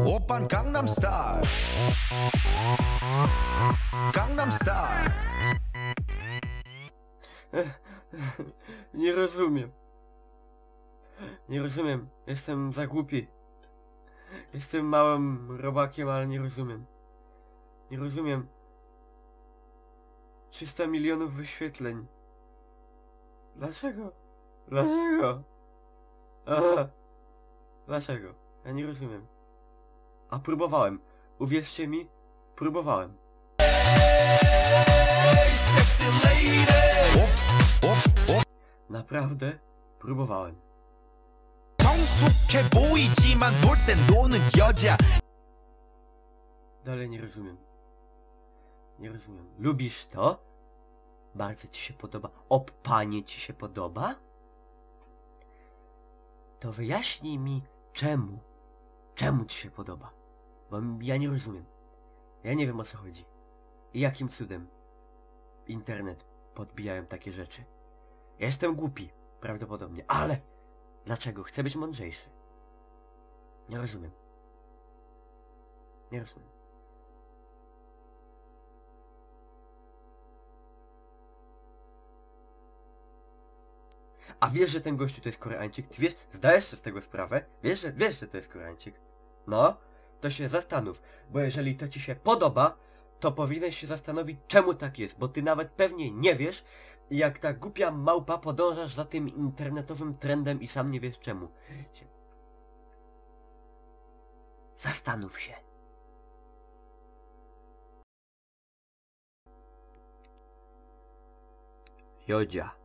Oppan Gangnam Style. Gangnam Style. Nie rozumiem. Nie rozumiem. Jestem za głupi. Jestem małym robakiem, ale nie rozumiem. Nie rozumiem. 300 milionów wyświetleń. Dlaczego? Dlaczego? Aha. Dlaczego? Ja nie rozumiem. A próbowałem. Uwierzcie mi, próbowałem. Naprawdę próbowałem. 성숙해 보이지만 볼 땐 노는 여자. Dalej nie rozumiem. Nie rozumiem. Lubisz to? Bardzo ci się podoba. Panie ci się podoba? To wyjaśnij mi czemu. Czemu ci się podoba? Bo ja nie rozumiem. Ja nie wiem, o co chodzi. I jakim cudem internet podbijają takie rzeczy. Ja jestem głupi, prawdopodobnie, ale dlaczego? Chcę być mądrzejszy. Nie rozumiem. Nie rozumiem. A wiesz, że ten gościu to jest Koreańczyk? Ty wiesz, zdajesz sobie z tego sprawę? Wiesz, że to jest Koreańczyk? No, to się zastanów, bo jeżeli to ci się podoba, to powinieneś się zastanowić, czemu tak jest, bo ty nawet pewnie nie wiesz, jak ta głupia małpa podążasz za tym internetowym trendem i sam nie wiesz czemu. Zastanów się. Jodzia.